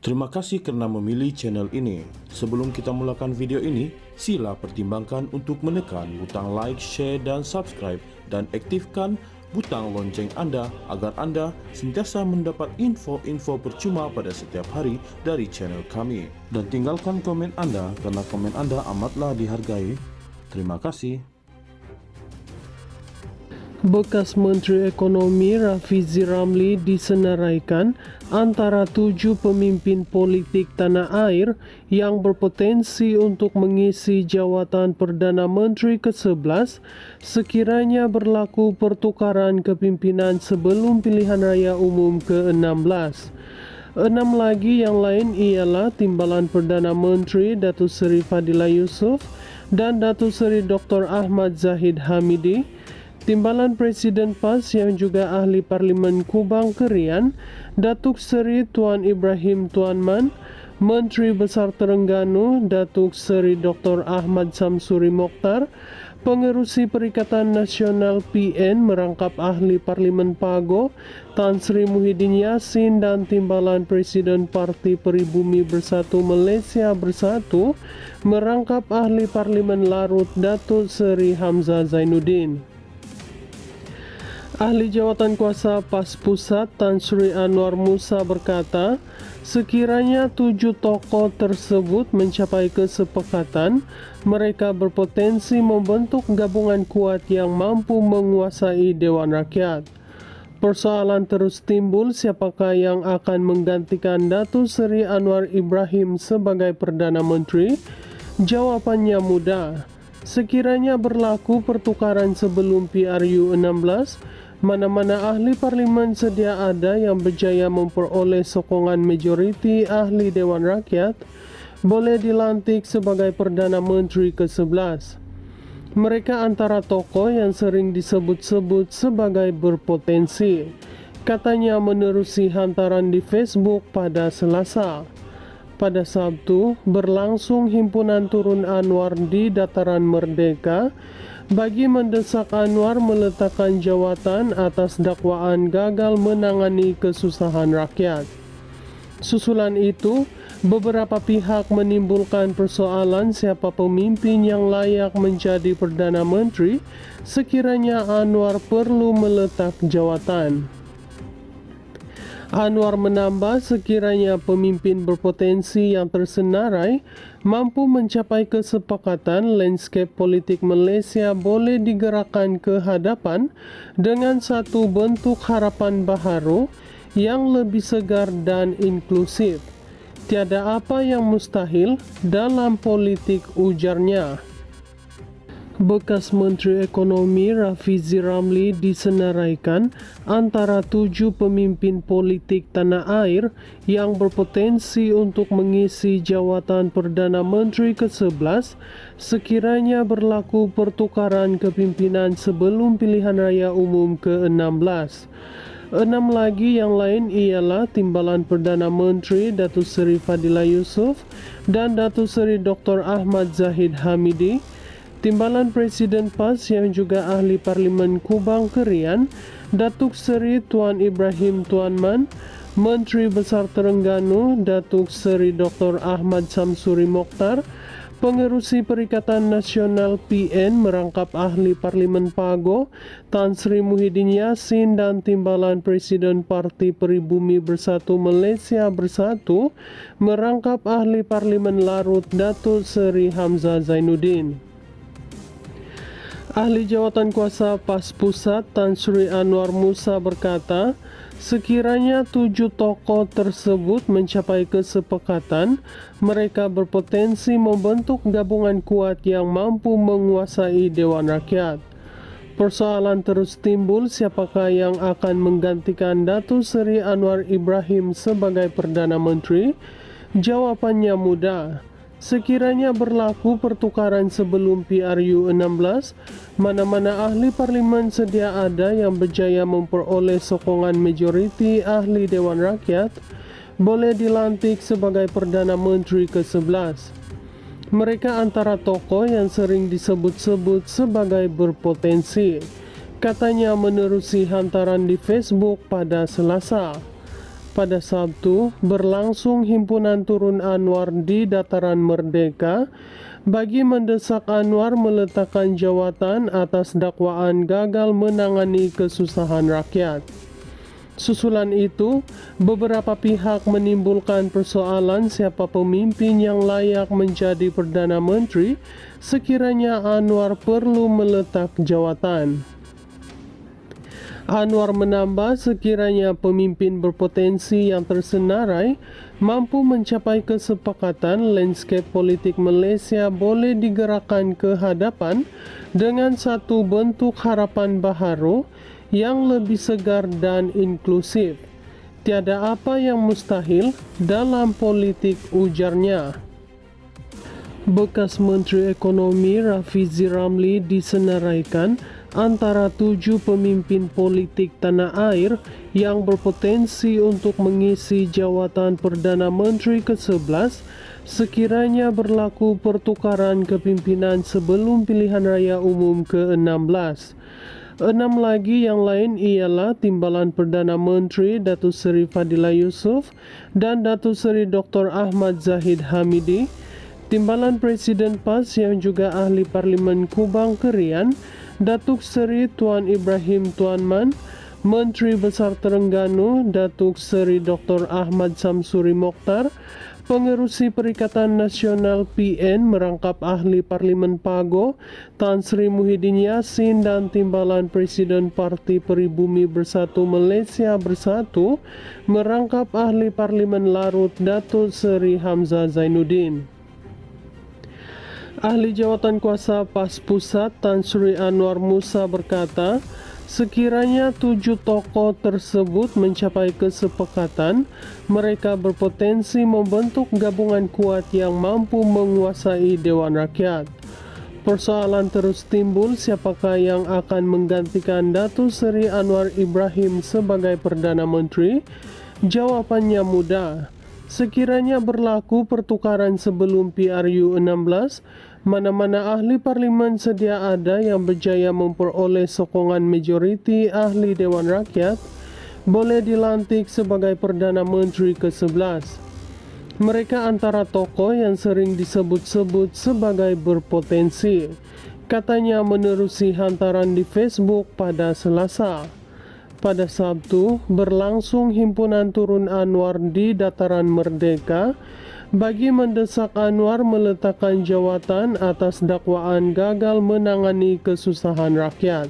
Terima kasih karena memilih channel ini. Sebelum kita mulakan video ini, sila pertimbangkan untuk menekan butang like, share, dan subscribe, dan aktifkan butang lonceng Anda agar Anda sentiasa mendapat info-info percuma pada setiap hari dari channel kami. Dan tinggalkan komen Anda karena komen Anda amatlah dihargai. Terima kasih. Bekas Menteri Ekonomi Rafizi Ramli disenaraikan antara 7 pemimpin politik tanah air yang berpotensi untuk mengisi jawatan Perdana Menteri ke-11 sekiranya berlaku pertukaran kepimpinan sebelum pilihan raya umum ke-16. 6 lagi yang lain ialah Timbalan Perdana Menteri Datuk Seri Fadillah Yusof dan Datuk Seri Dr. Ahmad Zahid Hamidi, Timbalan Presiden PAS yang juga Ahli Parlimen Kubang Kerian, Datuk Seri Tuan Ibrahim Tuanman, Menteri Besar Terengganu, Datuk Seri Dr. Ahmad Samsuri Mokhtar, Pengerusi Perikatan Nasional PN merangkap Ahli Parlimen Pago, Tan Sri Muhyiddin Yassin, dan Timbalan Presiden Parti Peribumi Bersatu Malaysia Bersatu merangkap Ahli Parlimen Larut, Datuk Seri Hamzah Zainuddin. Ahli Jawatan Kuasa PAS Pusat Tan Sri Anwar Musa berkata, sekiranya 7 tokoh tersebut mencapai kesepakatan, mereka berpotensi membentuk gabungan kuat yang mampu menguasai Dewan Rakyat. Persoalan terus timbul siapakah yang akan menggantikan Datuk Seri Anwar Ibrahim sebagai Perdana Menteri? Jawapannya mudah. Sekiranya berlaku pertukaran sebelum PRU 16, mana-mana ahli parlimen sedia ada yang berjaya memperoleh sokongan majoriti ahli Dewan Rakyat boleh dilantik sebagai Perdana Menteri ke-11. Mereka antara tokoh yang sering disebut-sebut sebagai berpotensi, katanya menerusi hantaran di Facebook pada Selasa. Pada Sabtu, berlangsung himpunan turun Anwar di Dataran Merdeka bagi mendesak Anwar meletakkan jawatan atas dakwaan gagal menangani kesusahan rakyat. Susulan itu, beberapa pihak menimbulkan persoalan siapa pemimpin yang layak menjadi Perdana Menteri sekiranya Anwar perlu meletak jawatan. Anwar menambah sekiranya pemimpin berpotensi yang tersenarai mampu mencapai kesepakatan, landscape politik Malaysia boleh digerakkan ke hadapan dengan satu bentuk harapan baharu yang lebih segar dan inklusif. Tiada apa yang mustahil dalam politik, ujarnya. Bekas Menteri Ekonomi Rafizi Ramli disenaraikan antara 7 pemimpin politik tanah air yang berpotensi untuk mengisi jawatan Perdana Menteri ke-11 sekiranya berlaku pertukaran kepimpinan sebelum pilihan raya umum ke-16. 6 lagi yang lain ialah Timbalan Perdana Menteri Datuk Seri Fadillah Yusof dan Datuk Seri Dr. Ahmad Zahid Hamidi, Timbalan Presiden PAS yang juga Ahli Parlimen Kubang Kerian, Datuk Seri Tuan Ibrahim Tuanman, Menteri Besar Terengganu, Datuk Seri Dr. Ahmad Samsuri Mokhtar, Pengerusi Perikatan Nasional PN merangkap Ahli Parlimen Pago, Tan Sri Muhyiddin Yassin, dan Timbalan Presiden Parti Peribumi Bersatu Malaysia Bersatu merangkap Ahli Parlimen Larut, Datuk Seri Hamzah Zainuddin. Ahli Jawatan Kuasa PAS Pusat Tan Sri Anwar Musa berkata, sekiranya 7 tokoh tersebut mencapai kesepakatan, mereka berpotensi membentuk gabungan kuat yang mampu menguasai Dewan Rakyat. Persoalan terus timbul siapakah yang akan menggantikan Datuk Seri Anwar Ibrahim sebagai Perdana Menteri? Jawapannya mudah. Sekiranya berlaku pertukaran sebelum PRU 16, mana-mana ahli parlimen sedia ada yang berjaya memperoleh sokongan majoriti ahli Dewan Rakyat boleh dilantik sebagai Perdana Menteri ke-11. Mereka antara tokoh yang sering disebut-sebut sebagai berpotensi, katanya menerusi hantaran di Facebook pada Selasa. Pada Sabtu, berlangsung himpunan turun Anwar di Dataran Merdeka bagi mendesak Anwar meletakkan jawatan atas dakwaan gagal menangani kesusahan rakyat. Susulan itu, beberapa pihak menimbulkan persoalan siapa pemimpin yang layak menjadi Perdana Menteri sekiranya Anwar perlu meletak jawatan. Anwar menambah sekiranya pemimpin berpotensi yang tersenarai mampu mencapai kesepakatan, landscape politik Malaysia boleh digerakkan ke hadapan dengan satu bentuk harapan baharu yang lebih segar dan inklusif. Tiada apa yang mustahil dalam politik, ujarnya. Bekas Menteri Ekonomi Rafizi Ramli disenaraikan antara 7 pemimpin politik tanah air yang berpotensi untuk mengisi jawatan Perdana Menteri ke-11 sekiranya berlaku pertukaran kepimpinan sebelum pilihan raya umum ke-16. 6 lagi yang lain ialah Timbalan Perdana Menteri Datuk Seri Fadila Yusof dan Datuk Seri Dr. Ahmad Zahid Hamidi, Timbalan Presiden PAS yang juga Ahli Parlimen Kubang Kerian Datuk Seri Tuan Ibrahim Tuanman, Menteri Besar Terengganu Datuk Seri Dr. Ahmad Samsuri Mokhtar, Pengerusi Perikatan Nasional PN merangkap Ahli Parlimen Pago Tan Sri Muhyiddin Yassin dan Timbalan Presiden Parti Peribumi Bersatu Malaysia Bersatu merangkap Ahli Parlimen Larut Datuk Seri Hamzah Zainuddin. Ahli Jawatan Kuasa PAS Pusat Tan Sri Anwar Musa berkata, sekiranya 7 tokoh tersebut mencapai kesepakatan, mereka berpotensi membentuk gabungan kuat yang mampu menguasai Dewan Rakyat. Persoalan terus timbul siapakah yang akan menggantikan Datuk Seri Anwar Ibrahim sebagai Perdana Menteri? Jawapannya mudah. Sekiranya berlaku pertukaran sebelum PRU 16, mana-mana ahli parlimen sedia ada yang berjaya memperoleh sokongan majoriti ahli Dewan Rakyat boleh dilantik sebagai Perdana Menteri ke-11. Mereka antara tokoh yang sering disebut-sebut sebagai berpotensi, katanya menerusi hantaran di Facebook pada Selasa. Pada Sabtu, berlangsung himpunan turun Anwar di Dataran Merdeka bagi mendesak Anwar meletakkan jawatan atas dakwaan gagal menangani kesusahan rakyat.